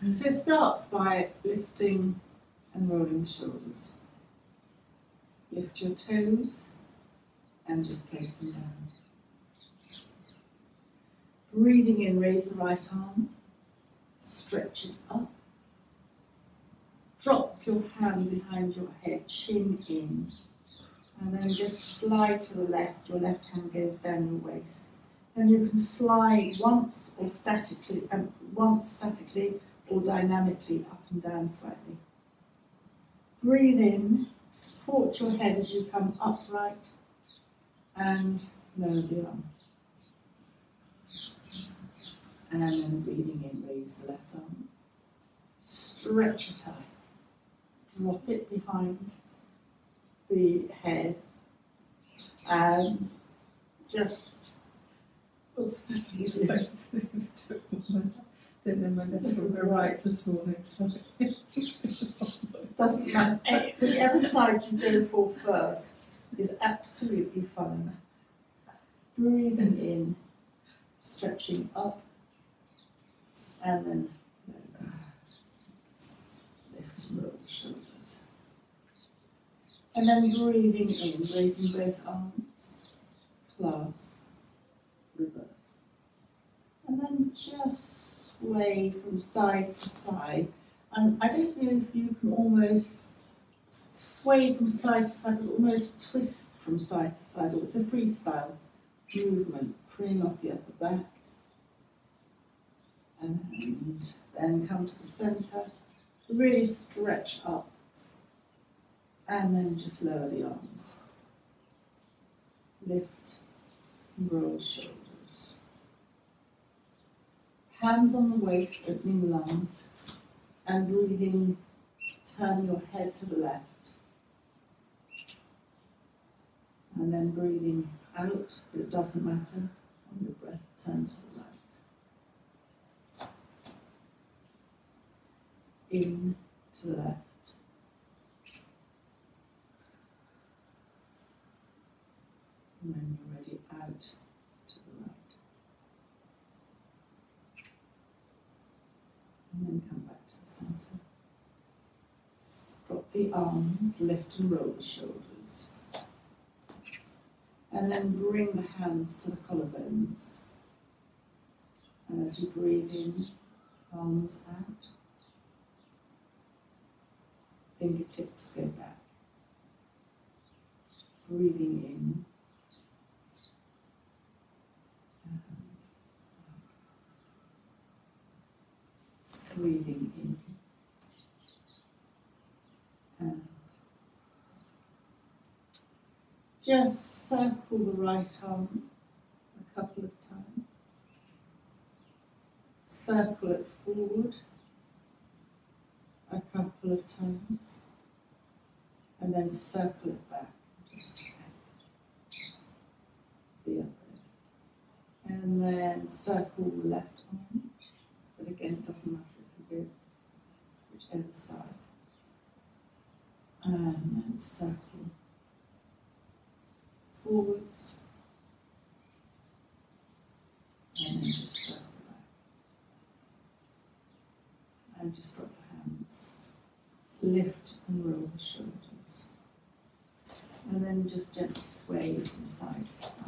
So start by lifting and rolling the shoulders. Lift your toes and just place them down. Breathing in, raise the right arm, stretch it up. Drop your hand behind your head, chin in, and then just slide to the left. Your left hand goes down your waist. And you can slide once statically or dynamically up and down slightly. Breathe in, support your head as you come upright, and lower the arm. And then breathing in, raise the left arm. Stretch it up. Drop it behind the head. And just, what's the best way to don't know my left or my right this morning, so doesn't matter. Whichever side you go for first is absolutely fine. Breathing in, stretching up, and then lift and roll the shoulders. And then breathing in, raising both arms, clasp, reverse. And then just sway from side to side. And I don't know if you can almost sway from side to side, but almost twist from side to side. Or it's a freestyle movement, freeing off the upper back. And then come to the centre, really stretch up, and then just lower the arms. Lift and roll shoulders. Hands on the waist, opening the lungs, and breathing, turn your head to the left. And then breathing out, but it doesn't matter, on your breath, turn to the right. In to the left. And when you're ready, out to the right. And then come back to the centre. Drop the arms, lift and roll the shoulders. And then bring the hands to the collarbones. And as you breathe in, palms out. Fingertips go back. Breathing in. Breathing in. And just circle the right arm a couple of times. Circle it forward a couple of times, and then circle it back. Just the other. And then circle the left arm, but again it doesn't matter if you go whichever side. And then circle forwards, and then just circle back. And just drop the hands. Lift and roll the shoulders. And then just gently sway from side to side.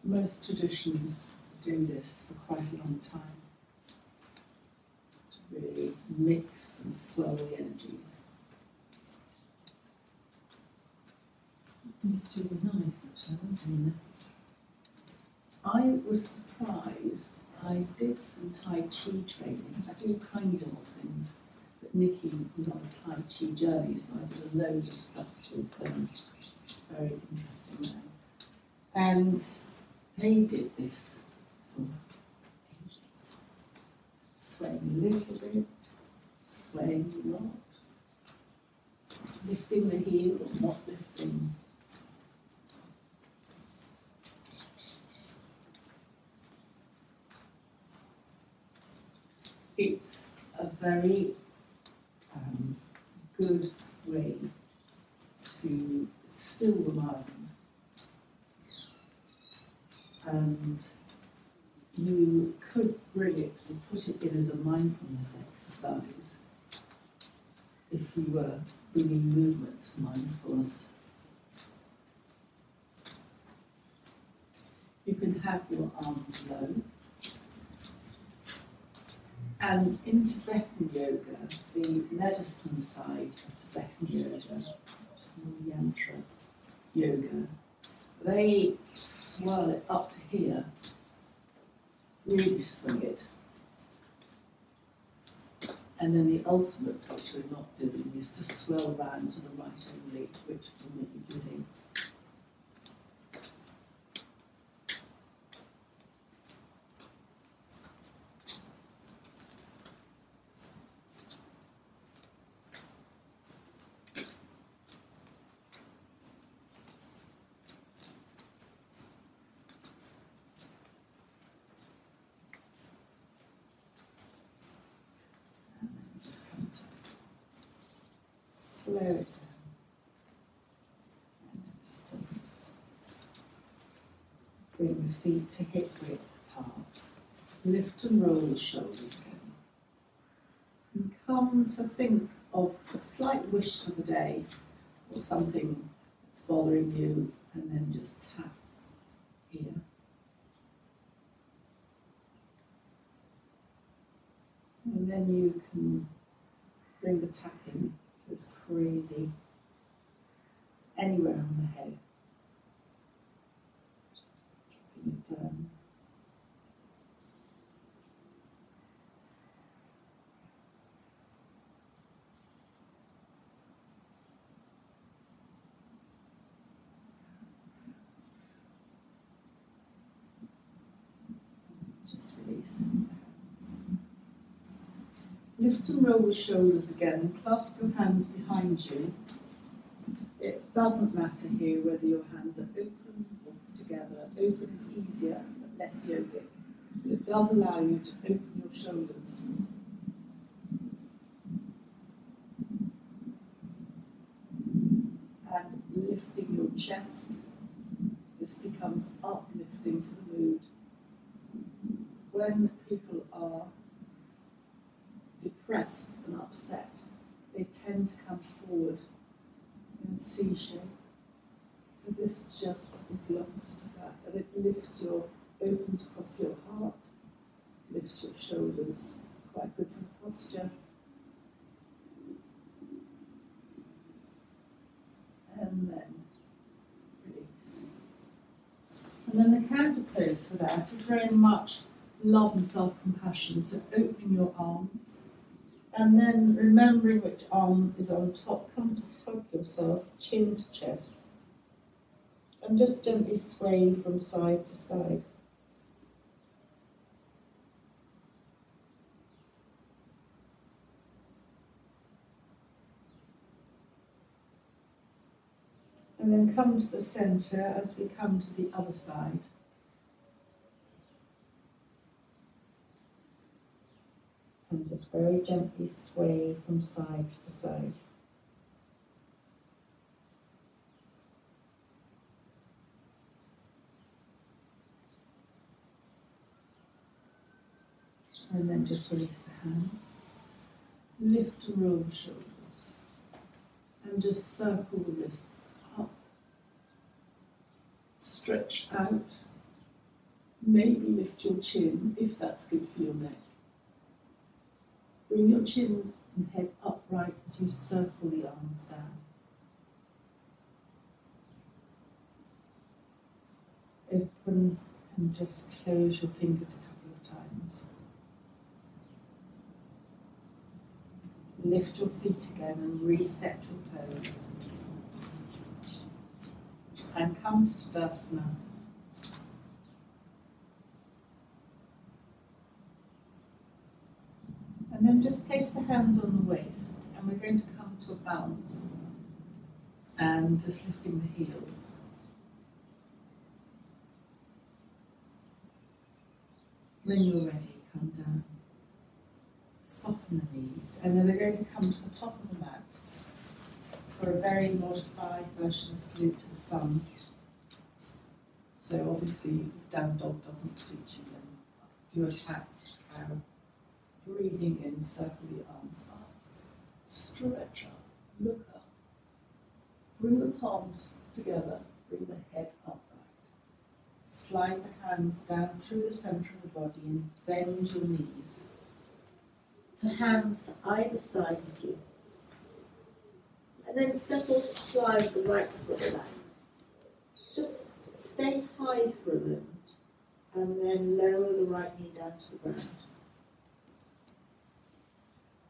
Most traditions do this for quite a long time, to really mix and swell the energies. I think it's really nice, actually. I love doing this. I was surprised. I did some Tai Chi training. I do all kinds of things. But Nikki was on a Tai Chi journey, so I did a load of stuff with them. Very interesting there. And they did this for ages. Swaying a little bit, swaying a lot, lifting the heel or not lifting. It's a very good way to still the mind And you could bring it and put it in as a mindfulness exercise if you were bringing movement to mindfulness. You can have your arms low. And in Tibetan yoga, the medicine side of Tibetan yoga, yantra yoga, they swirl it up to here, really swing it. And then the ultimate, which we're not doing, is to swirl round to the right only, which will make you dizzy. Just come to slow it down and into stillness. Bring your feet to hip width apart. Lift and roll the shoulders again. And come to think of a slight wish for the day or something that's bothering you, and then just tap here. And then you can bring the tapping so it's crazy anywhere on the head. Dropping it down. Just release the hands. Lift and roll the shoulders again and clasp your hands behind you. It doesn't matter here whether your hands are open or together. Open is easier but less yogic. But it does allow you to open your shoulders. And lifting your chest. This becomes uplifting for the mood. When people are depressed and upset, they tend to come forward in a C shape. So this just is the opposite of that. And it lifts opens across your heart, lifts your shoulders, quite good for the posture. And then release. And then the counter pose for that is very much love and self-compassion. So opening your arms, and then remembering which arm is on top, come to hug yourself, chin to chest, and just gently sway from side to side. And then come to the centre as we come to the other side. And just very gently sway from side to side. And then just release the hands. Lift and roll the shoulders. And just circle the wrists up. Stretch out. Maybe lift your chin if that's good for your neck. Bring your chin and head upright as you circle the arms down. Open and just close your fingers a couple of times. Lift your feet again and reset your pose. And come to Tadasana. And then just place the hands on the waist, and we're going to come to a bounce and just lifting the heels. When you're ready, come down. Soften the knees, and then we're going to come to the top of the mat for a very modified version of Salute to the Sun. So obviously, if down dog doesn't suit you, then do a cat, cow. Breathing in, circle the arms up. Stretch up, look up. Bring the palms together, bring the head upright. Slide the hands down through the centre of the body and bend your knees to hands either side of you. And then step or slide the right foot back. Just stay high for a moment and then lower the right knee down to the ground.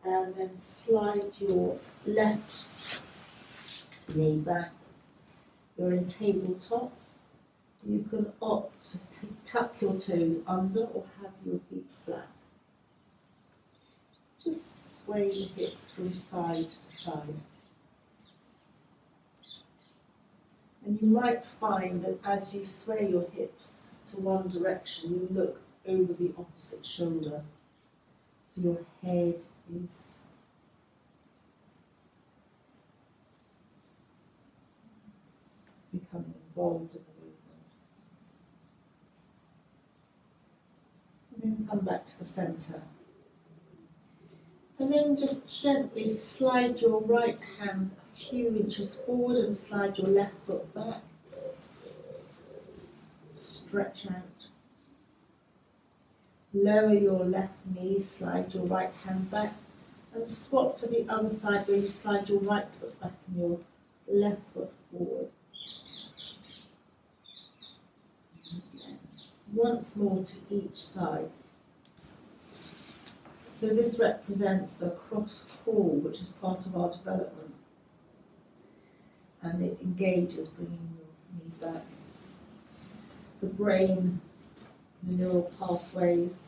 And then slide your left knee back. You're in tabletop. You can opt to tuck your toes under or have your feet flat. Just sway the hips from side to side. And you might find that as you sway your hips to one direction, you look over the opposite shoulder. So your head is becoming involved in the movement. And then come back to the centre. And then just gently slide your right hand a few inches forward and slide your left foot back. Stretch out. Lower your left knee, slide your right hand back, and swap to the other side where you slide your right foot back and your left foot forward. Once more to each side. So this represents the cross crawl, which is part of our development. And it engages bringing your knee back. The brain, the neural pathways,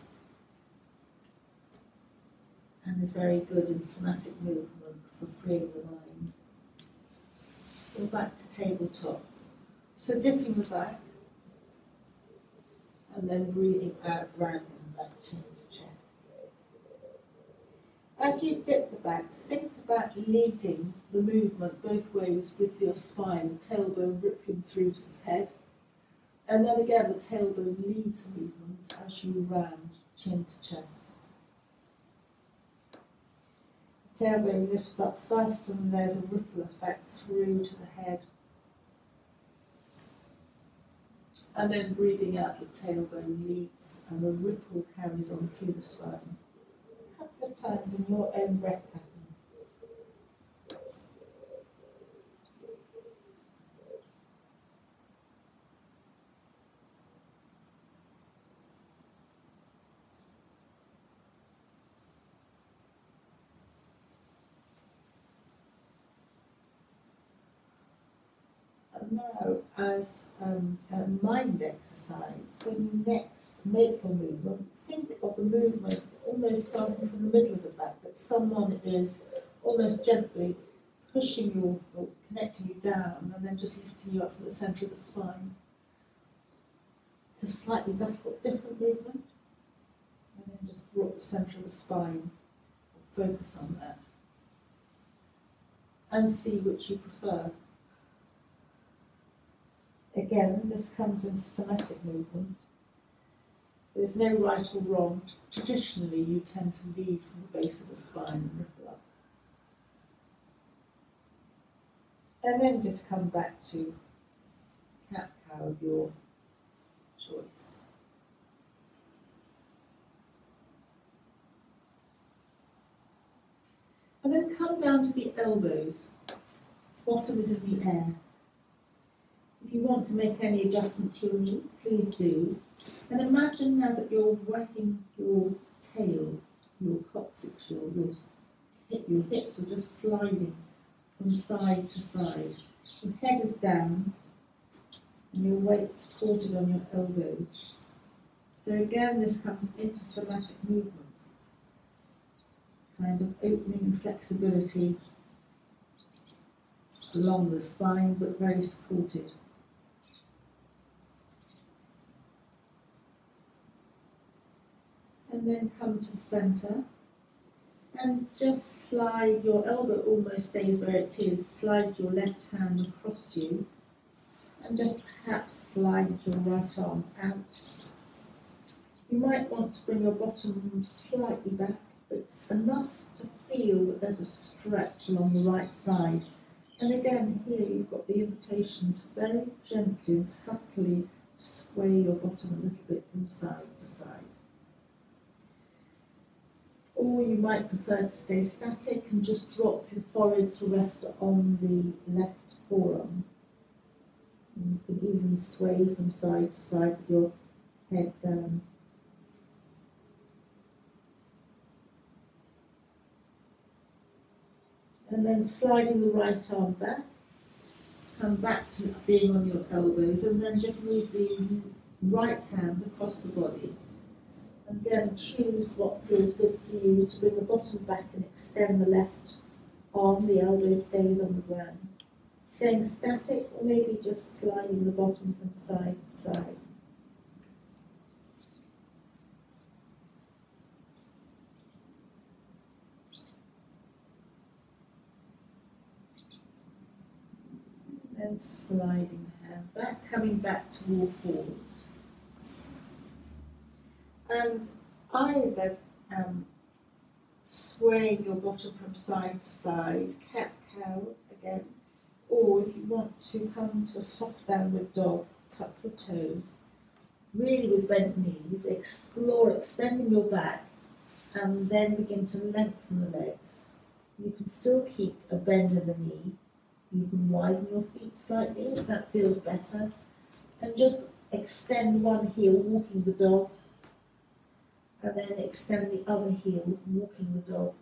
and is very good in somatic movement for freeing the mind. Go back to tabletop. So dipping the back, and then breathing out, rounding back, chin to chest. As you dip the back, think about leading the movement both ways with your spine, the tailbone rippling through to the head. And then again, the tailbone leads the movement as you round, chin to chest. The tailbone lifts up first and there's a ripple effect through to the head. And then breathing out, the tailbone leads and the ripple carries on through the spine. A couple of times in your own breath pattern. And now, as a mind exercise, when you next make your movement, think of the movement almost starting from the middle of the back, that someone is almost gently pushing you or connecting you down and then just lifting you up from the centre of the spine. It's a slightly different movement. And then just brought the centre of the spine, focus on that. And see which you prefer. Again, this comes into somatic movement. There's no right or wrong. Traditionally, you tend to lead from the base of the spine and ripple up. And then just come back to cat-cow of your choice. And then come down to the elbows. Bottom is in the air. If you want to make any adjustment to your knees, please do. And imagine now that you're wagging your tail, your coccyx, your hips are just sliding from side to side. Your head is down and your weight supported on your elbows. So again, this comes into somatic movement. Kind of opening and flexibility along the spine, but very supported. And then come to the centre and just slide your elbow, almost stays where it is, slide your left hand across you And just perhaps slide your right arm out. You might want to bring your bottom slightly back, but enough to feel that there's a stretch along the right side. And again, here you've got the invitation to very gently and subtly sway your bottom a little bit from side to side. Or you might prefer to stay static and just drop your forehead to rest on the left forearm. And you can even sway from side to side with your head down. And then sliding the right arm back, come back to being on your elbows, and then just move the right hand across the body. And then choose what feels good for you to bring the bottom back and extend the left arm, the elbow stays on the ground. Staying static, or maybe just sliding the bottom from side to side. Then sliding the hand back, coming back to all fours. And either swaying your bottom from side to side, cat-cow again, or if you want to come to a soft downward dog, tuck your toes, really with bent knees, explore extending your back, and then begin to lengthen the legs. You can still keep a bend in the knee. You can widen your feet slightly if that feels better, and just extend one heel, walking the dog, and then extend the other heel, walking the dog.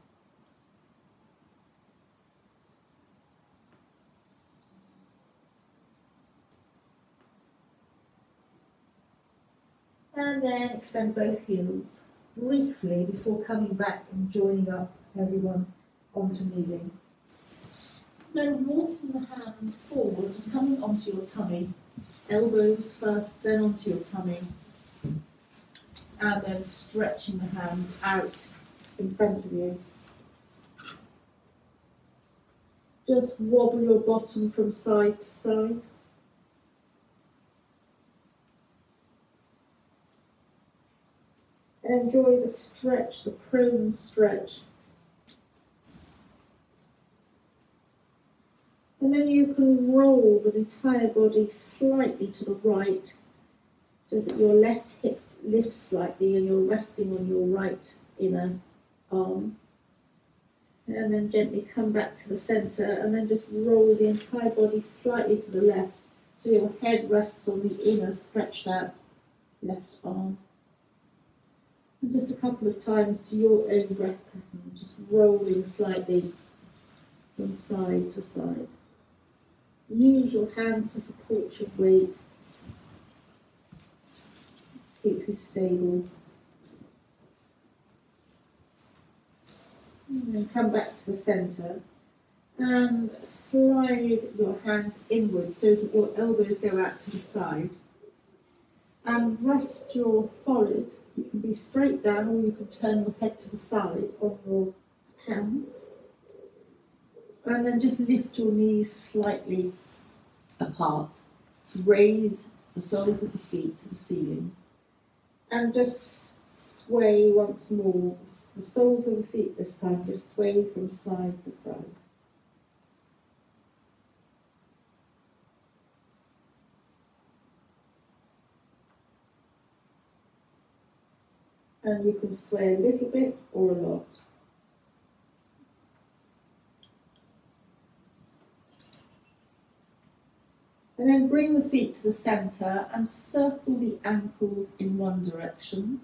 And then extend both heels briefly before coming back and joining up everyone onto kneeling. Then walking the hands forward and coming onto your tummy. Elbows first, then onto your tummy. And then stretching the hands out in front of you. Just wobble your bottom from side to side. And enjoy the stretch, the prone stretch. And then you can roll the entire body slightly to the right, so that your left hip lifts slightly and you're resting on your right inner arm. And then gently come back to the centre and then just roll the entire body slightly to the left, so your head rests on the inner stretched out left arm. And just a couple of times to your own breath pattern, just rolling slightly from side to side. Use your hands to support your weight. Keep you stable. And then come back to the centre and slide your hands inward so that your elbows go out to the side. And rest your forehead. You can be straight down or you can turn your head to the side on your hands. And then just lift your knees slightly apart. Raise the soles of the feet to the ceiling. And just sway once more. The soles of the feet this time, just sway from side to side. And you can sway a little bit or a lot. And then bring the feet to the centre and circle the ankles in one direction.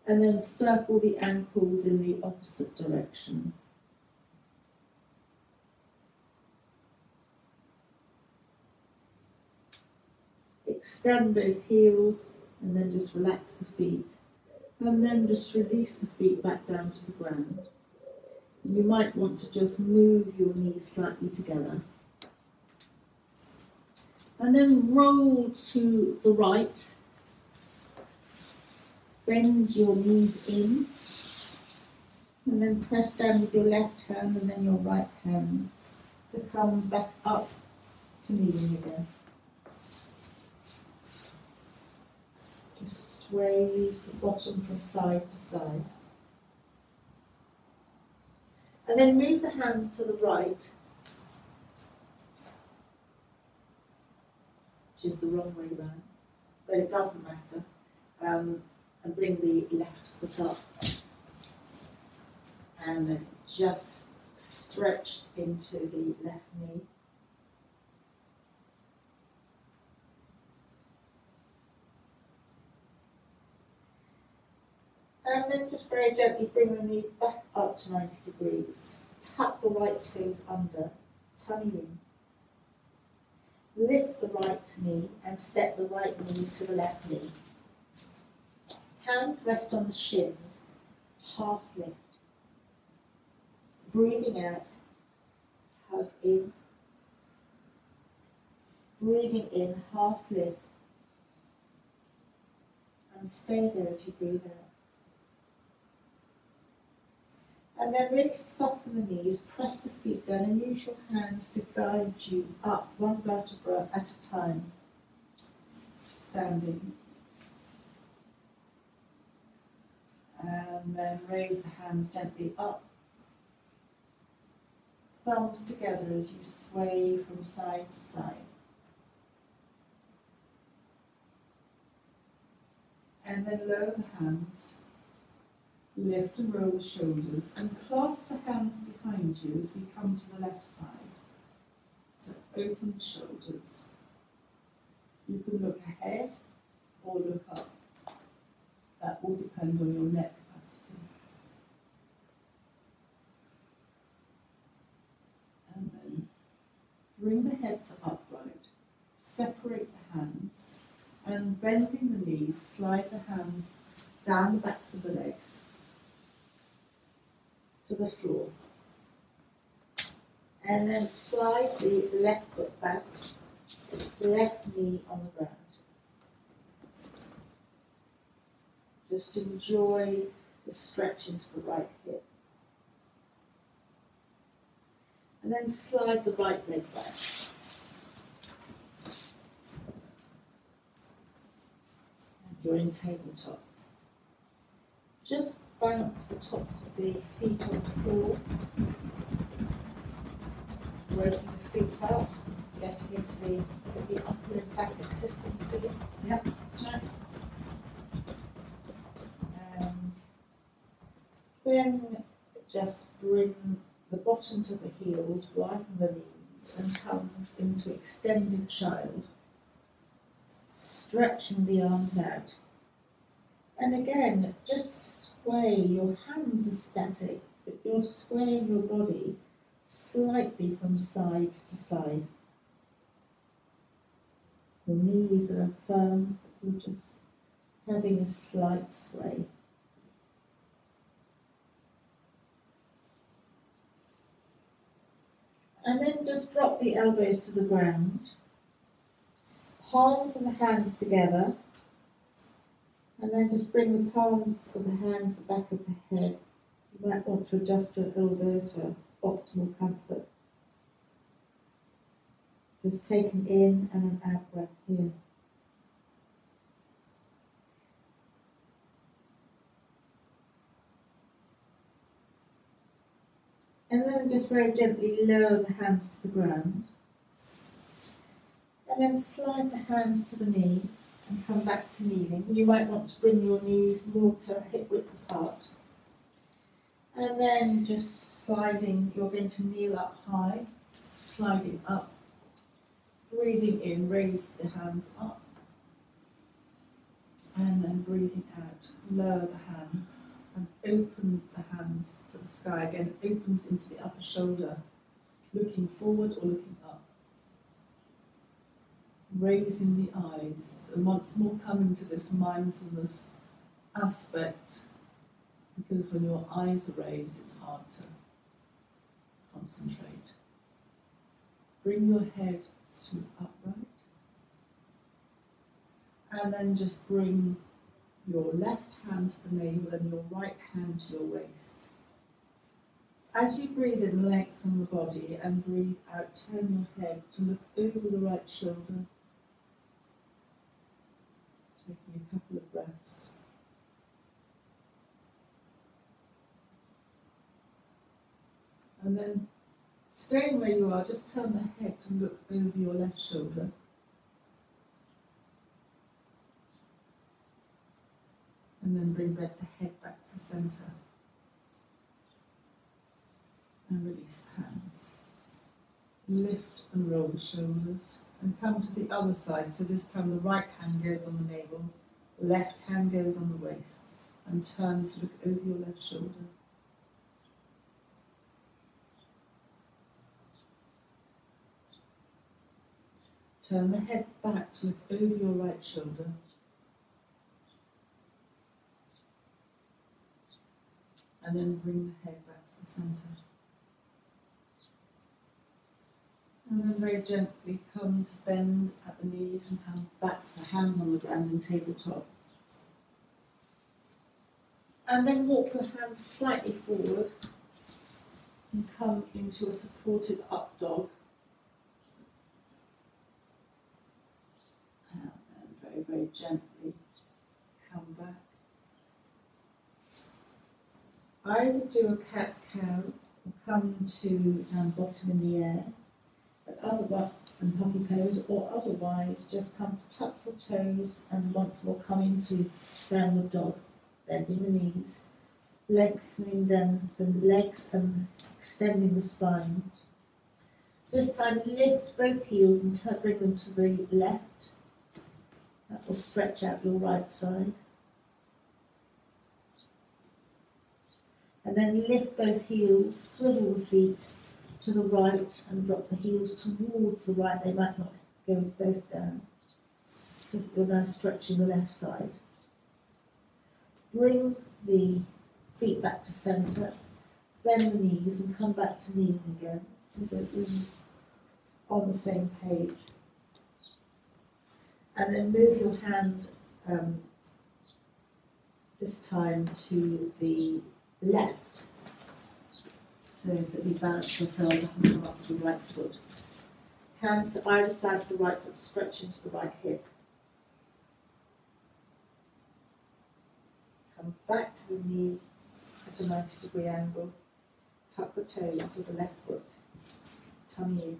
And then circle the ankles in the opposite direction. Extend both heels and then just relax the feet. And then just release the feet back down to the ground. You might want to just move your knees slightly together. And then roll to the right. Bend your knees in. And then press down with your left hand and then your right hand. to come back up to kneeling again. Just sway the bottom from side to side. And then move the hands to the right, which is the wrong way round, but it doesn't matter. And bring the left foot up. And then just stretch into the left knee. And then just very gently bring the knee back up to 90 degrees. Tuck the right toes under, tummy in. Lift the right knee and step the right knee to the left knee. Hands rest on the shins, half lift. Breathing out, hug in. Breathing in, half lift. And stay there as you breathe out. And then really soften the knees, press the feet down and use your hands to guide you up one vertebra at a time. Standing. And then raise the hands gently up. Thumbs together as you sway from side to side. And then lower the hands. Lift and roll the shoulders and clasp the hands behind you as we come to the left side. So open the shoulders. You can look ahead or look up. That will depend on your neck capacity. And then bring the head to upright. Separate the hands and bending the knees, slide the hands down the backs of the legs to the floor. And then slide the left foot back, left knee on the ground. Just enjoy the stretch into the right hip. And then slide the right leg back. And you're in tabletop. Just bounce the tops of the feet on the floor. Working the feet up, getting into the upper lymphatic system soon. Yep, that's right. And then just bring the bottom to the heels, widen the knees, and come into extended child. Stretching the arms out. And again, just sway. Your hands are static, but you're swaying your body slightly from side to side. Your knees are firm, but you're just having a slight sway. And then just drop the elbows to the ground. Palms of the hands together. And then just bring the palms of the hands to the back of the head. You might want to adjust your elbows for optimal comfort. Just take an in and an out breath here. And then just very gently lower the hands to the ground. And then slide the hands to the knees and come back to kneeling. You might want to bring your knees more to hip width apart. And then just sliding, you're going to kneel up high, sliding up, breathing in, raise the hands up. And then breathing out, lower the hands and open the hands to the sky. Again, it opens into the upper shoulder, looking forward or looking up. Raising the eyes, and once more coming to this mindfulness aspect, because when your eyes are raised, it's hard to concentrate. Bring your head to upright, and then just bring your left hand to the navel and your right hand to your waist. As you breathe in, lengthen the body, and breathe out, turn your head to look over the right shoulder. Taking a couple of breaths. And then, staying where you are, just turn the head to look over your left shoulder. And then bring the head back to the centre. And release the hands. Lift and roll the shoulders. And come to the other side. So this time the right hand goes on the navel, the left hand goes on the waist. And turn to look over your left shoulder. Turn the head back to look over your right shoulder. And then bring the head back to the centre. And then very gently come to bend at the knees and hand back to the hands on the ground in tabletop. And then walk your hands slightly forward and come into a supported up dog. And then very, very gently come back. Either do a cat-cow or come to bottom in the air, but otherwise, and puppy pose, or otherwise just come to tuck your toes and once more come into downward dog, bending the knees, lengthening then the legs and extending the spine. This time lift both heels and bring them to the left. That will stretch out your right side. And then lift both heels, swivel the feet to the right and drop the heels towards the right. They might not go both down because you're now stretching the left side. Bring the feet back to centre, bend the knees and come back to kneeling again. So we're on the same page. And then move your hand this time to the left, so that we balance ourselves up and come up to the right foot. Hands to either side of the right foot, stretch into the right hip. Come back to the knee at a 90-degree angle. Tuck the toes of the left foot, tummy in.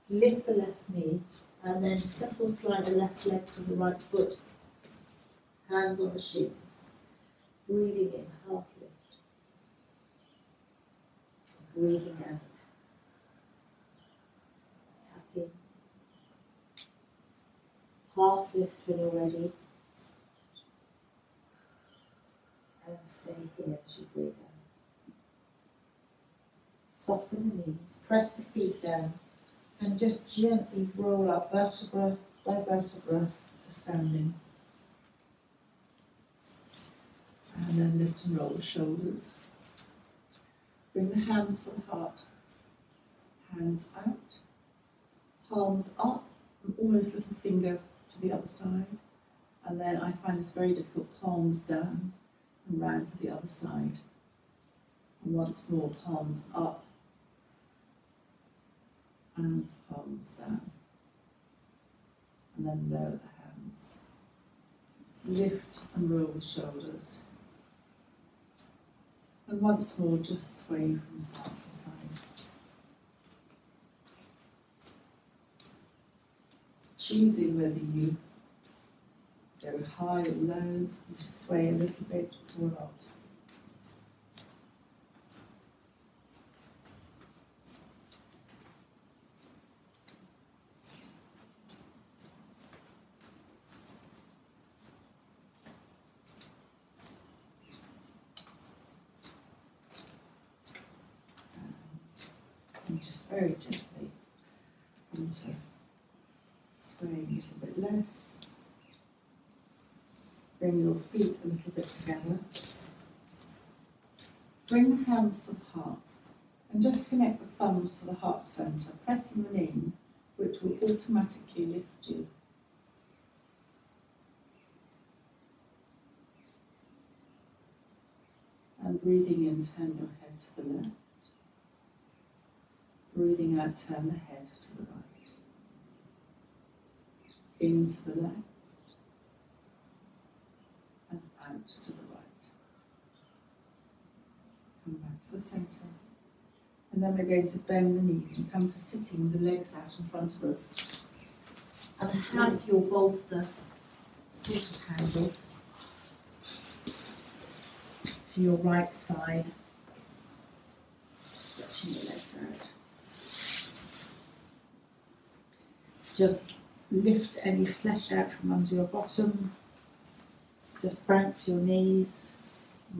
Lift the left knee, and then step or slide the left leg to the right foot. Hands on the shins. Breathing in, half lift. Breathing out. Tuck in. Half lift when you're ready. And stay here as you breathe out. Soften the knees. Press the feet down. And just gently roll up vertebra by vertebra to standing. And then lift and roll the shoulders. Bring the hands to the heart. Hands out. Palms up. And almost little finger to the other side. And then I find this very difficult. Palms down and round to the other side. And once more, palms up. And palms down. And then lower the hands. Lift and roll the shoulders. And once more, just sway from side to side. Choosing whether you go high or low, you sway a little bit or not. And just very gently come to sway a little bit less. Bring your feet a little bit together. Bring the hands to the heart and just connect the thumbs to the heart centre, pressing them in, which will automatically lift you. And breathing in, turn your head to the left. breathing out, turn the head to the right, into the left, and out to the right. Come back to the centre. And then we're going to bend the knees and come to sitting with the legs out in front of us. And have your bolster sort of handle to your right side, stretching the legs out. Just lift any flesh out from under your bottom. Just bounce your knees,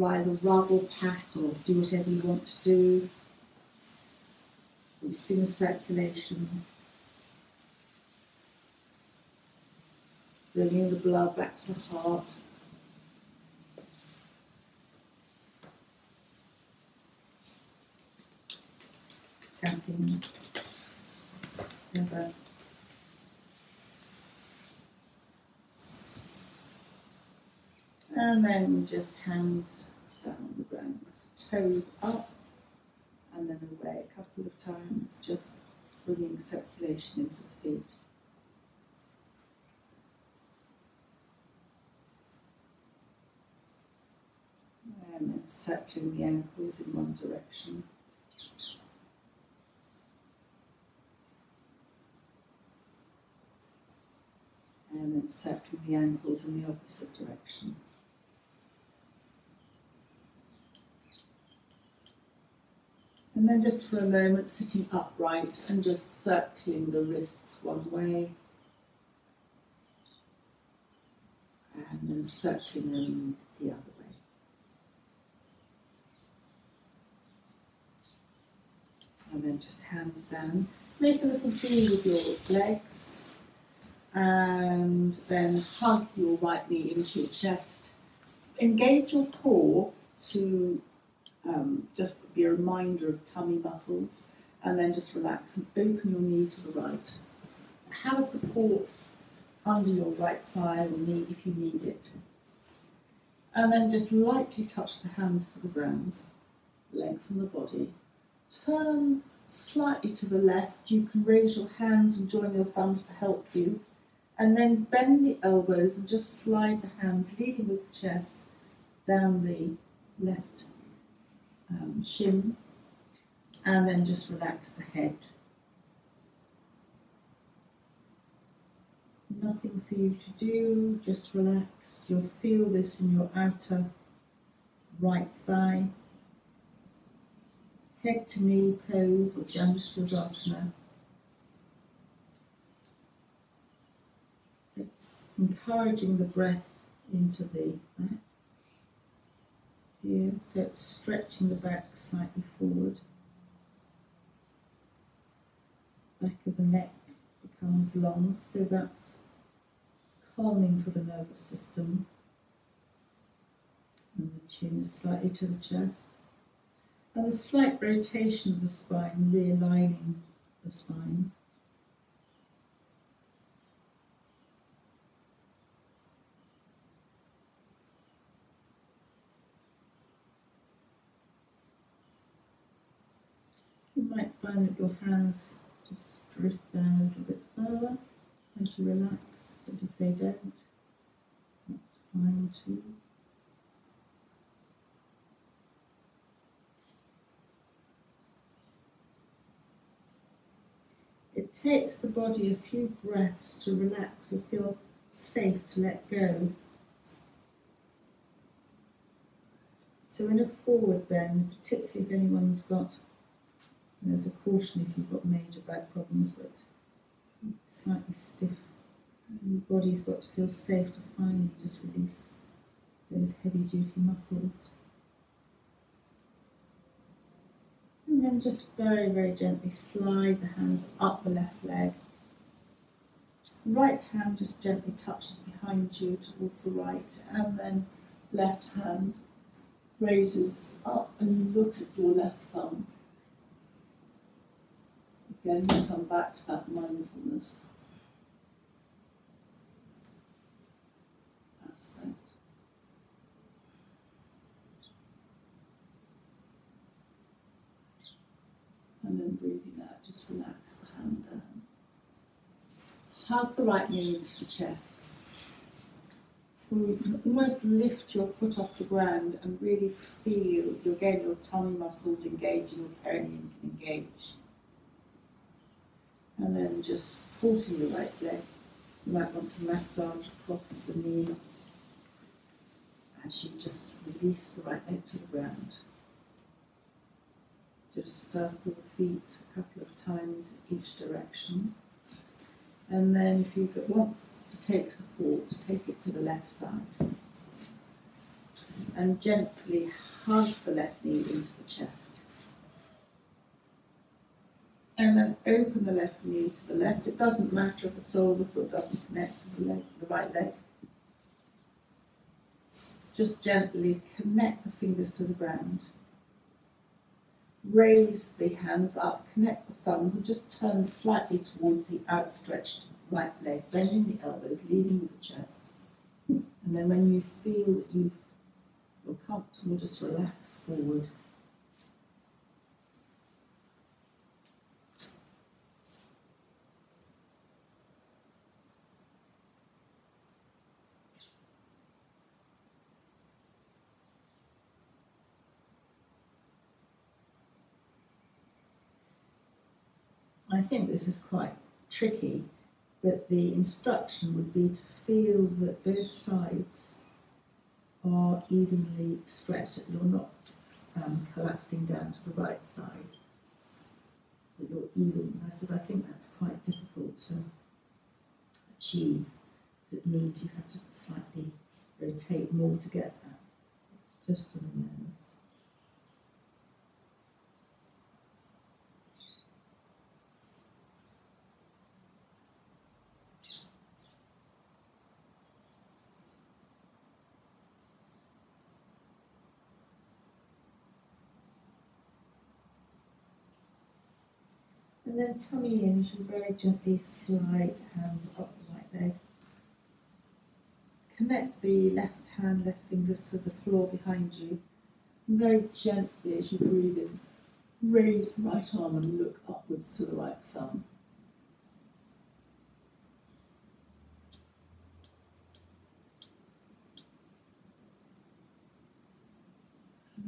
either rub or pat or do whatever you want to do. Boosting the circulation. Bringing the blood back to the heart. Tapping together. And then just hands down on the ground, toes up, and then away a couple of times, just bringing circulation into the feet. And then circling the ankles in one direction. And then circling the ankles in the opposite direction. And then just for a moment sitting upright and just circling the wrists one way. And then circling them the other way. And then just hands down. Make a little V with your legs. And then hug your right knee into your chest. Engage your core to just be a reminder of tummy muscles, and then just relax and open your knee to the right. Have a support under your right thigh or knee if you need it. And then just lightly touch the hands to the ground, lengthen the body. Turn slightly to the left. You can raise your hands and join your thumbs to help you. And then bend the elbows and just slide the hands, leading with the chest, down the left shin, and then just relax the head. Nothing for you to do, just relax. You'll feel this in your outer right thigh. Head to knee pose or Janusasana. It's encouraging the breath into the back. Here, so it's stretching the back slightly forward. Back of the neck becomes long, so that's calming for the nervous system. And the chin is slightly to the chest. And the slight rotation of the spine, realigning the spine. You might find that your hands just drift down a little bit further as you relax, but if they don't, that's fine too. It takes the body a few breaths to relax or feel safe to let go. So in a forward bend, particularly if anyone's got, there's a caution if you've got major back problems, but slightly stiff. Your body's got to feel safe to finally just release those heavy duty muscles. And then just very, very gently slide the hands up the left leg. Right hand just gently touches behind you towards the right, and then left hand raises up and you look at your left thumb. Again, you come back to that mindfulness aspect. And then breathing out, just relax the hand down. Hug the right knee into the chest. You can almost lift your foot off the ground and really feel, again, your tummy muscles engaging, your perineum can engage. And then just supporting the right leg. You might want to massage across the knee as you just release the right leg to the ground. Just circle the feet a couple of times in each direction. And then if you want to take support, take it to the left side. And gently hug the left knee into the chest. And then open the left knee to the left. It doesn't matter if the sole of the foot doesn't connect to the right leg. Just gently connect the fingers to the ground. Raise the hands up, connect the thumbs, and just turn slightly towards the outstretched right leg, bending the elbows, leading with the chest. And then when you feel that you're comfortable, just relax forward. I think this is quite tricky, but the instruction would be to feel that both sides are evenly stretched, that you're not collapsing down to the right side, that you're even. I said I think that's quite difficult to achieve. It means you have to slightly rotate more to get that. Just an awareness. And then tummy in, you very gently slide hands up the right leg. Connect the left hand, left fingers to the floor behind you. And very gently as you breathe in, raise the right arm and look upwards to the right thumb.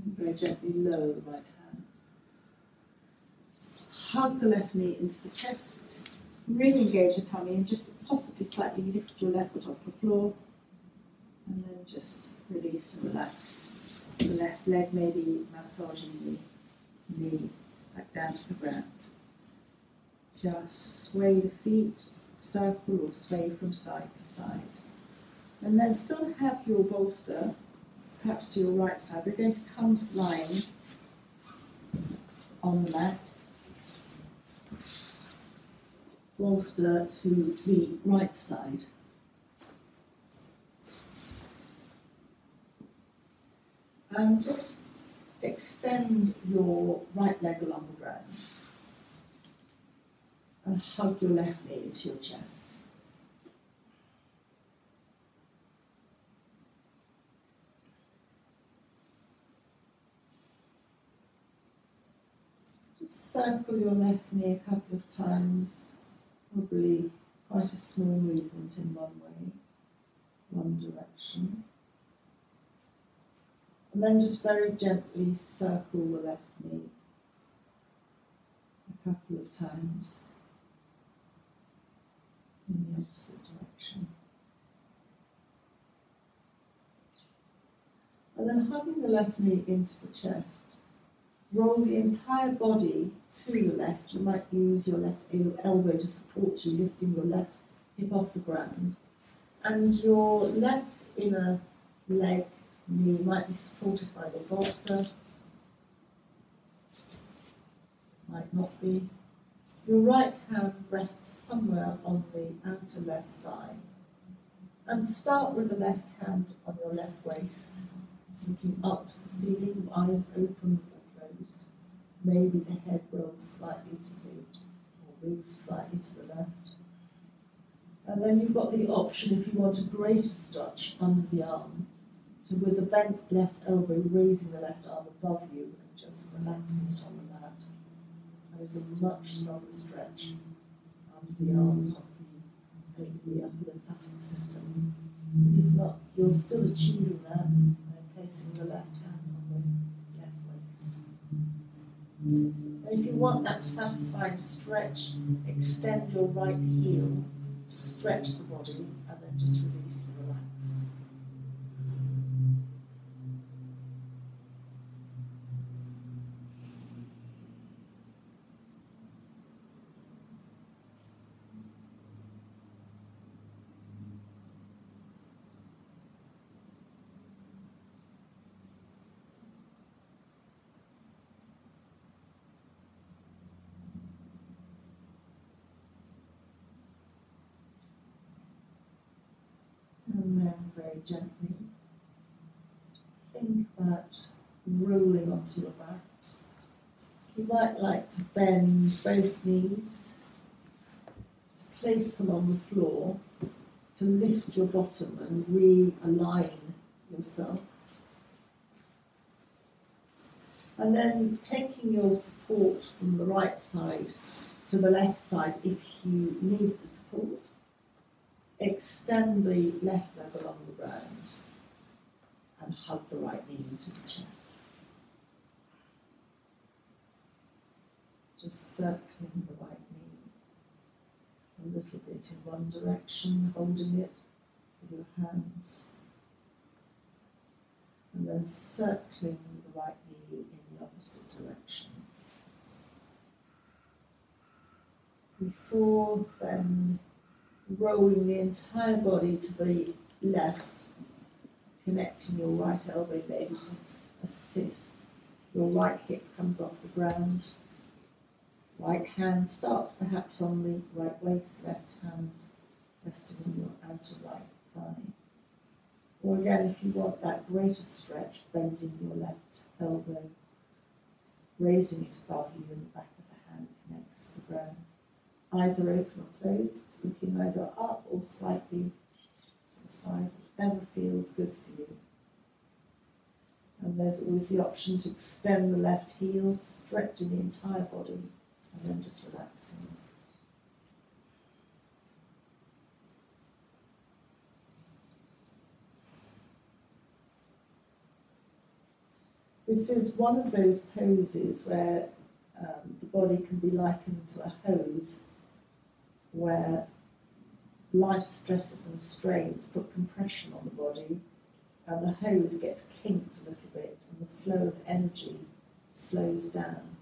And very gently lower the right hand. Hug the left knee into the chest, really engage the tummy and just possibly slightly lift your left foot off the floor and then just release and relax. The left leg maybe massaging the knee back down to the ground. Just sway the feet, circle or sway from side to side. And then still have your bolster, perhaps to your right side. We're going to come to lying on the mat. Bolster to the right side. And just extend your right leg along the ground and hug your left knee into your chest. Just circle your left knee a couple of times. Probably quite a small movement in one way, one direction. And then just very gently circle the left knee a couple of times in the opposite direction. And then hugging the left knee into the chest. Roll the entire body to the left. You might use your left elbow to support you, lifting your left hip off the ground. And your left inner leg, knee might be supported by the bolster. Might not be. Your right hand rests somewhere on the outer left thigh. And start with the left hand on your left waist, looking up to the ceiling, eyes open. Maybe the head rolls slightly to the, or moves slightly to the left. And then you've got the option, if you want a greater stretch under the arm, to with a bent left elbow raising the left arm above you and just relaxing it on the mat. is a much stronger stretch under the arms of the upper lymphatic system. And if not, you're still achieving that by placing the left hand on the left waist. And if you want that satisfying stretch, extend your right heel to stretch the body and then just release and relax. And then very gently think about rolling onto your back. You might like to bend both knees, to place them on the floor, to lift your bottom and realign yourself. And then taking your support from the right side to the left side if you need the support. Extend the left leg along the ground and hug the right knee into the chest. Just circling the right knee a little bit in one direction, holding it with your hands. And then circling the right knee in the opposite direction. Before then, rolling the entire body to the left, connecting your right elbow maybe to assist. Your right hip comes off the ground. Right hand starts perhaps on the right waist, left hand resting on your outer right thigh. Or again, if you want that greater stretch, bending your left elbow, raising it above you and the back of the hand connects to the ground. Eyes are open or closed, looking either up or slightly to the side, whatever feels good for you. And there's always the option to extend the left heel, stretching the entire body, and then just relaxing. This is one of those poses where the body can be likened to a hose, where life stresses and strains put compression on the body, and the hose gets kinked a little bit, and the flow of energy slows down.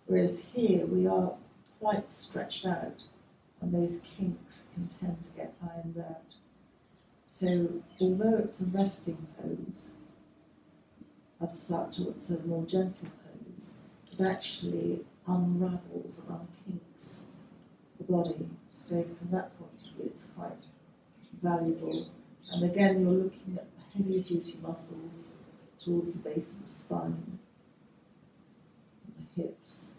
Whereas here we are quite stretched out, and those kinks can tend to get ironed out. So although it's a resting pose, as such, or it's a more gentle pose, it actually unravels and unkinks the body. So from that point of view, it's quite valuable. And again, you're looking at the heavier duty muscles towards the base of the spine, the hips.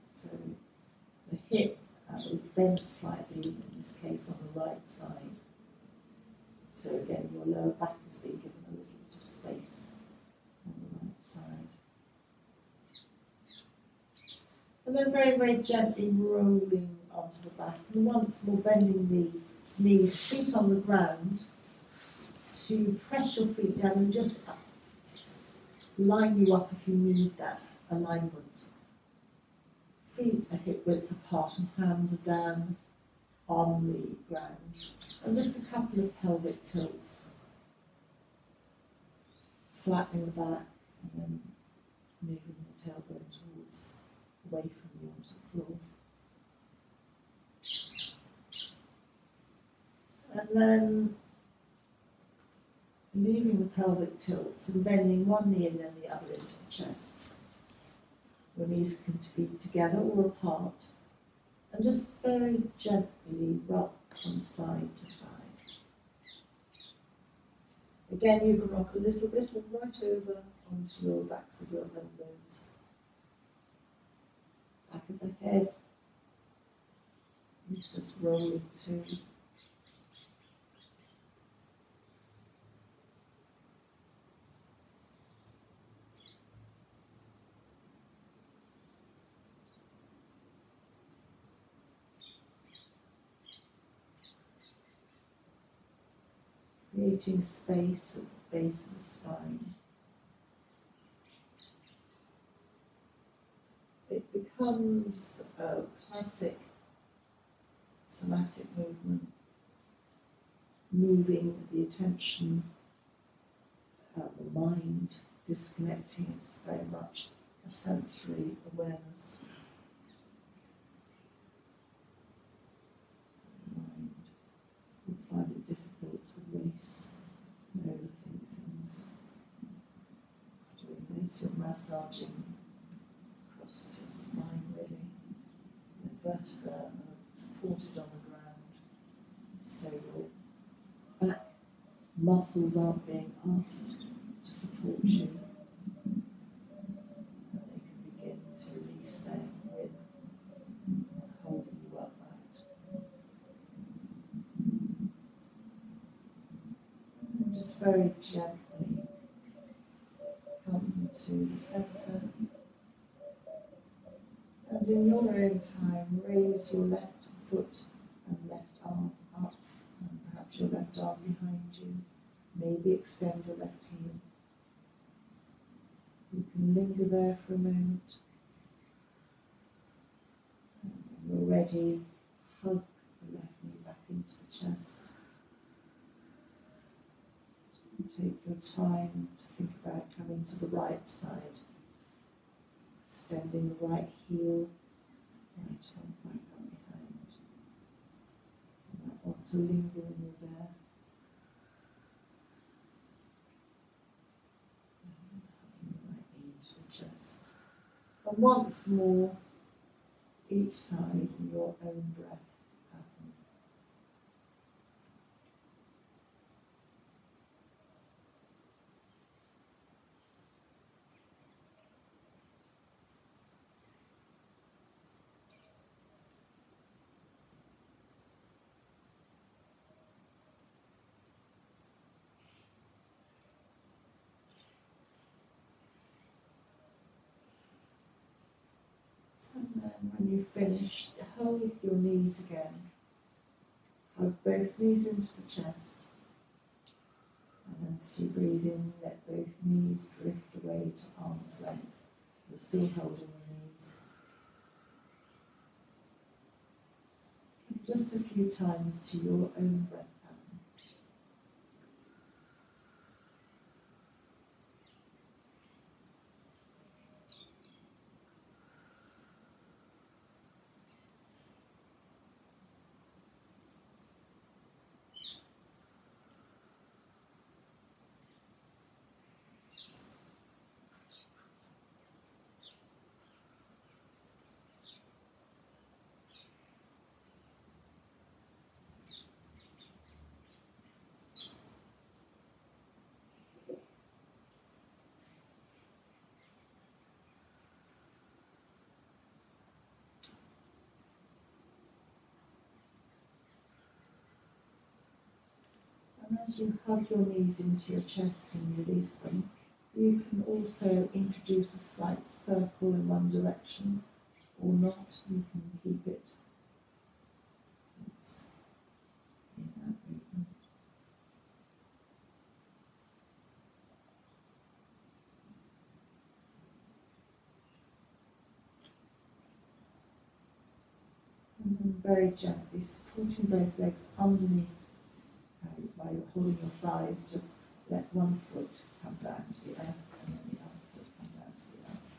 So the hip is bent slightly, in this case on the right side. So again, your lower back is being given a little bit of space on the right side. And then very, very gently rolling onto the back. And once more bending the knees, feet on the ground, to press your feet down and just line you up if you need that alignment. Feet are hip width apart and hands are down on the ground. And just a couple of pelvic tilts. Flattening the back and then moving the tailbone towards, away from you onto the floor. And then leaving the pelvic tilts and bending one knee and then the other into the chest. Your knees can be together or apart. And just very gently rock from side to side. Again, you can rock a little bit or right over onto your backs of your elbows. Back of the head is just rolling too. creating space at the base of the spine. It becomes a classic somatic movement, moving the attention, the mind, disconnecting. It's very much a sensory awareness. So the mind will find it difficult to race and overthink things. Doing this, you're massaging across your spine, really. The vertebrae are supported on the ground, so your back muscles aren't being asked to support you. And they can begin to release their grip, holding you upright. And just very gently come to the centre. And in your own time, raise your left foot and left arm up, and perhaps your left arm behind you. Maybe extend your left heel. You can linger there for a moment. And when you're ready, hug the left knee back into the chest. And take your time to think about coming to the right side. Extending the right heel, right arm back up behind. You might want to linger when you're there. The chest. And once more, each side in your own breath pattern. And then when you've finished, hold your knees again. Hug both knees into the chest. And as you breathe in, let both knees drift away to arm's length. You're still holding your knees. And just a few times to your own breath pattern. And as you hug your knees into your chest and release them, you can also introduce a slight circle in one direction, or not. You can keep it so it's in that movement. And then very gently supporting both legs underneath. While you're holding your thighs, just let one foot come down to the earth and then the other foot come down to the earth.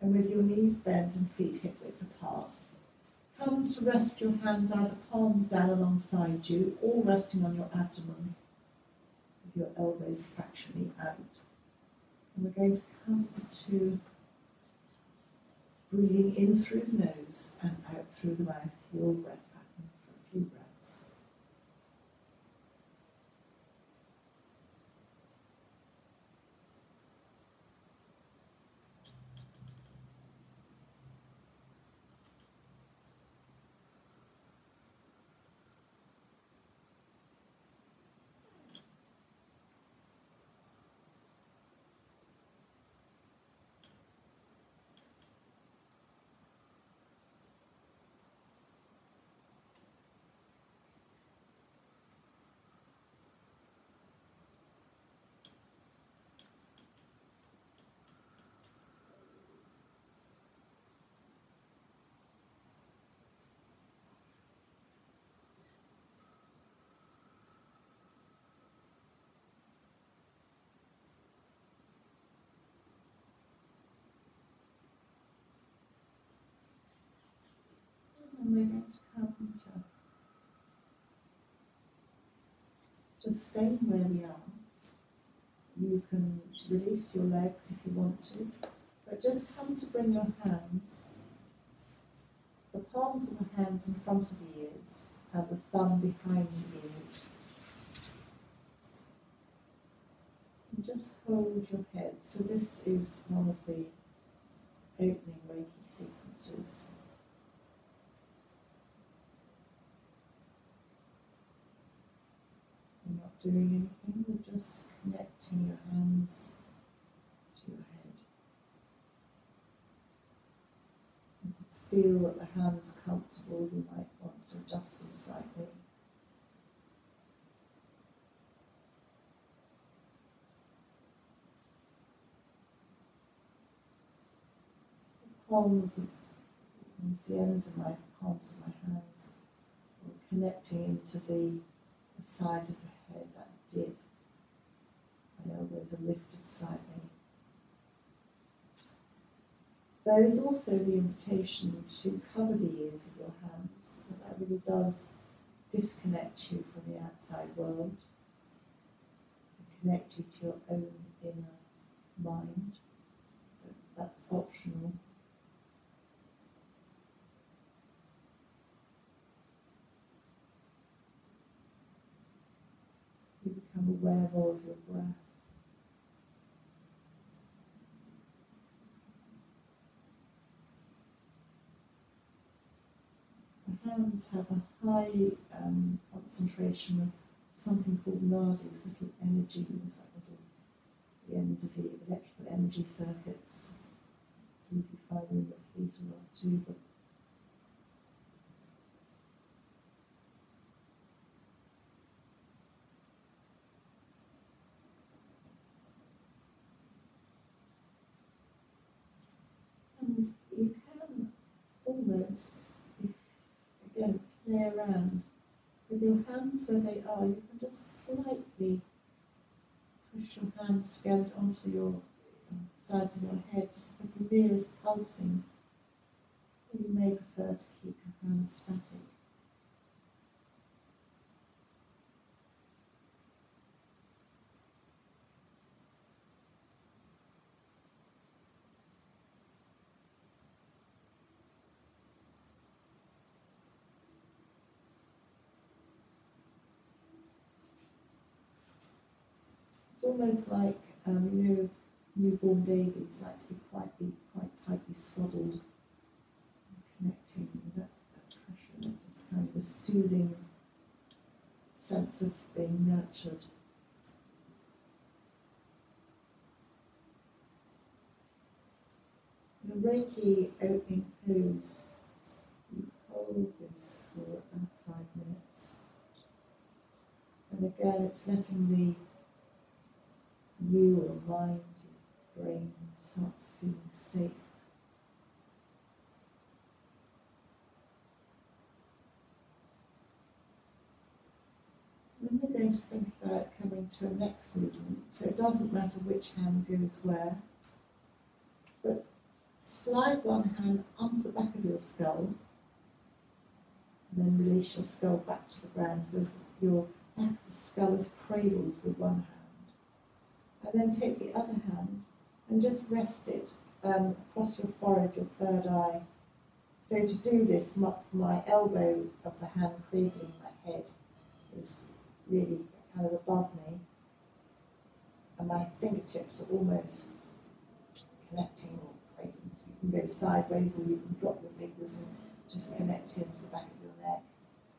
And with your knees bent and feet hip width apart, come to rest your hands either palms down alongside you or resting on your abdomen with your elbows fractionally out. And we're going to come to breathing in through the nose and out through the mouth, your breath pattern for a few breaths. center. Just staying where we are. You can release your legs if you want to, but just come to bring your hands, the palms of the hands in front of the ears and the thumb behind the ears. And just hold your head. So this is one of the opening Reiki sequences. We're not doing anything, we're just connecting your hands to your head. And just feel that the hands are comfortable, you might want to adjust them slightly. The palms of the ends of my palms of my hands are connecting into the side of the head, that dip. My elbows are lifted slightly. There is also the invitation to cover the ears with your hands. That really does disconnect you from the outside world and connect you to your own inner mind. But that's optional. You become aware more of your breath. The hands have a high concentration of something called nadis, little energy, almost like the ends of the electrical energy circuits. I believe you find them in your feet a lot too. But and you can almost, if again, play around with your hands where they are. You can just slightly push your hands together onto your sides of your head, just with the merest pulsing. Or you may prefer to keep your hands static. It's almost like, newborn babies like to be quite tightly swaddled, connecting with that pressure, that just kind of a soothing sense of being nurtured. In a Reiki opening pose, you hold this for about 5 minutes. And again, it's letting the you or mind, your brain starts feeling safe. Then we're going to think about coming to a next movement. So it doesn't matter which hand goes where, but slide one hand under the back of your skull, and then release your skull back to the ground so that your back of the skull is cradled with one hand. And then take the other hand and just rest it across your forehead, your third eye. So to do this, my elbow of the hand cradling my head is really kind of above me, and my fingertips are almost connecting or cradling. So you can go sideways, or you can drop your fingers and just connect into the back of your neck,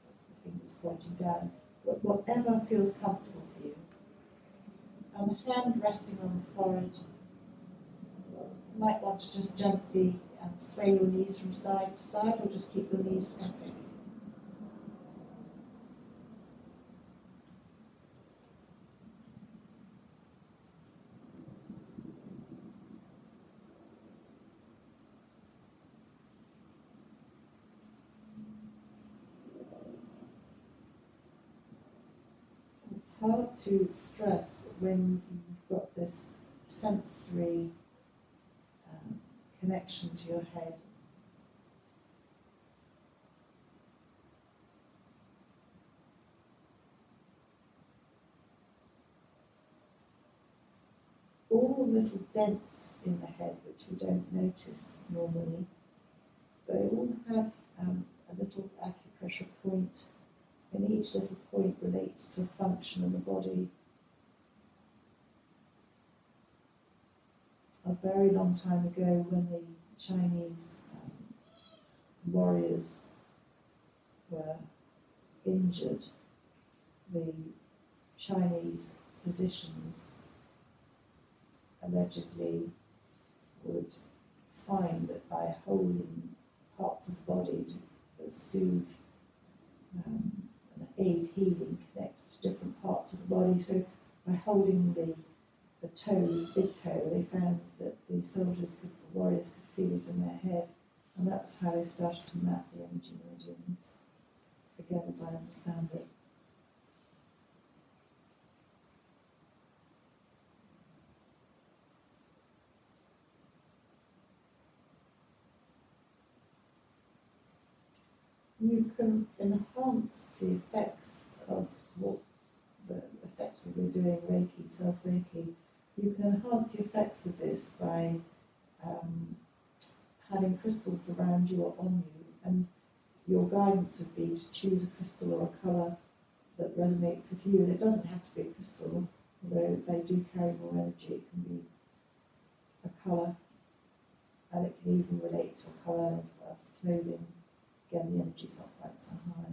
just the fingers pointing down. But whatever feels comfortable for you. And the hand resting on the forehead. You might want to just gently sway your knees from side to side, or just keep your knees static. It's hard to stress when you've got this sensory connection to your head. all the little dents in the head, which we don't notice normally, they all have a little acupressure point, and each little point relates to a function in the body. A very long time ago, when the Chinese warriors were injured, the Chinese physicians allegedly would find that by holding parts of the body to soothe and aid healing, connected to different parts of the body, so by holding the toes, the big toe, they found that the soldiers, the warriors could feel it in their head, and that's how they started to map the energy meridians, again as I understand it. You can enhance the effects of what effectively we're doing Reiki, self-Reiki. You can enhance the effects of this by having crystals around you or on you, and your guidance would be to choose a crystal or a colour that resonates with you, and it doesn't have to be a crystal, although they do carry more energy. It can be a colour, and it can even relate to a colour of clothing. Again, the energy's not quite so high.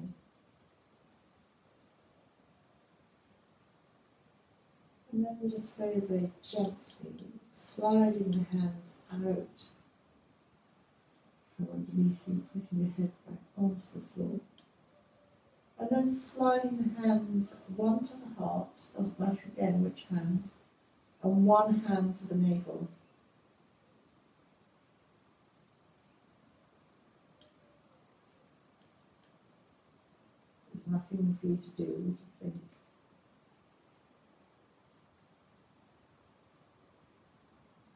And then we're just very, very gently sliding the hands out from underneath you, putting your head back onto the floor. And then sliding the hands, one to the heart, doesn't matter again which hand, and one hand to the navel. There's nothing for you to do, to think.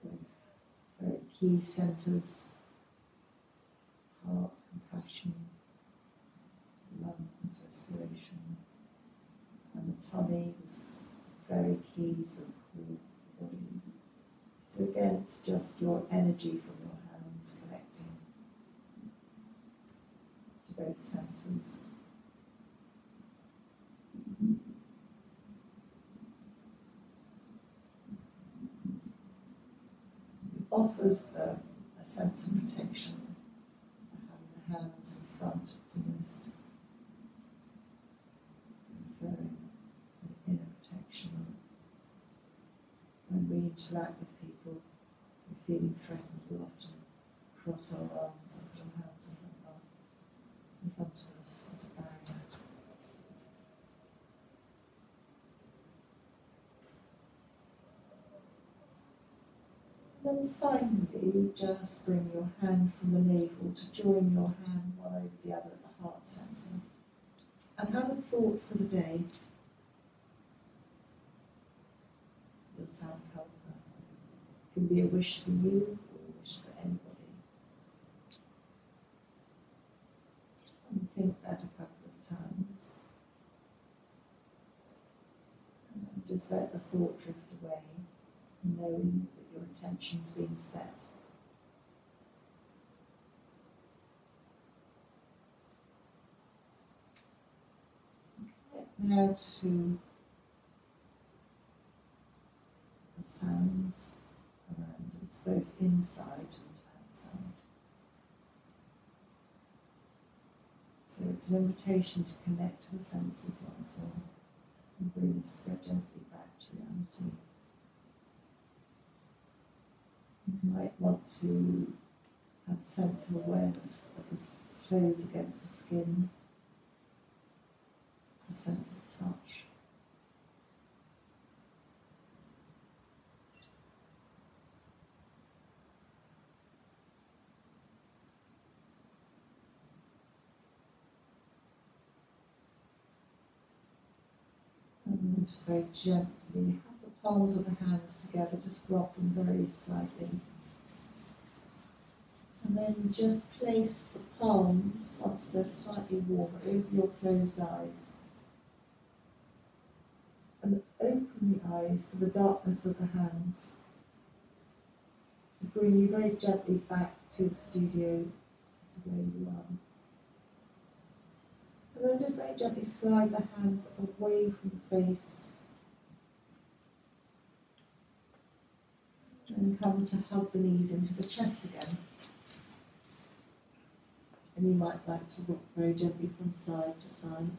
Both very key centres, heart, compassion, lungs, respiration, and the tummy is very key to the core of the body. So again, it's just your energy from your hands connecting to both centres. It offers a sense of protection by having the hands in front foremost, conferring an inner protection. When we interact with people, we're feeling threatened, we'll often cross our arms and put our hands in front of us as a barrier. Then finally, just bring your hand from the navel to join your hand one over the other at the heart centre. And have a thought for the day. Your sankalpa. It can be a wish for you or a wish for anybody. And think that a couple of times. And then just let the thought drift away, knowing that your intention's been set. Okay, now to the sounds around us, both inside and outside. So it's an invitation to connect to the senses also and bring the spirit gently back to reality. You might want to have a sense of awareness of the clothes against the skin, the sense of touch. And then just very gently have the palms of the hands together, just rub them very slightly. And then just place the palms, once they're slightly warm, over your closed eyes. And open the eyes to the darkness of the hands. to bring you very gently back to the studio, to where you are. And then just very gently slide the hands away from the face and come to hug the knees into the chest again. And you might like to rock very gently from side to side.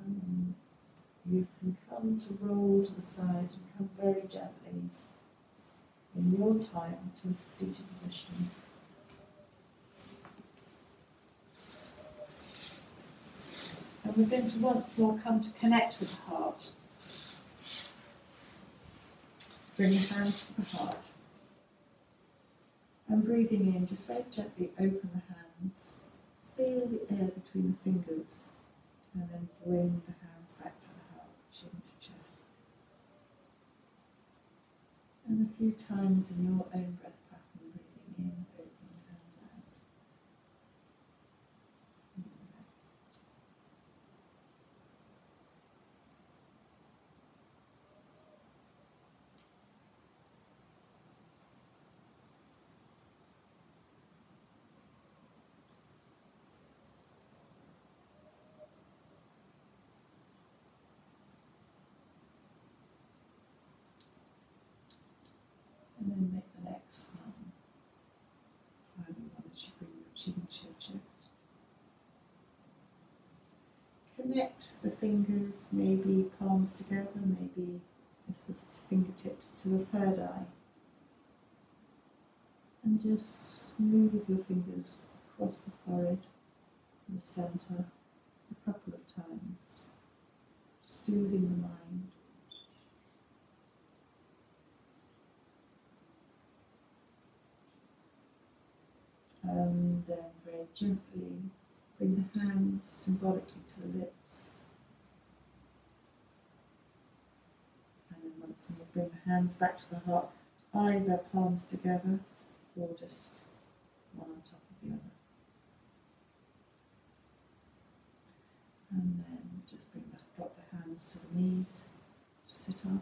And you can come to roll to the side and come very gently in your time to a seated position. And we're going to once more come to connect with the heart. Bring your hands to the heart. And breathing in, just very gently open the hands. Feel the air between the fingers. And then bring the hands back to the heart, chin to chest. And a few times in your own breath pattern, breathing in, opening the hands out. And then make the next one. Final one as you bring your chin to your chest. Connect the fingers, maybe palms together, maybe just the fingertips to the third eye. And just smooth your fingers across the forehead and the centre a couple of times, soothing the mind. And then very gently bring the hands symbolically to the lips. And then once more bring the hands back to the heart, either palms together or just one on top of the other. And then just drop the hands to the knees to sit up.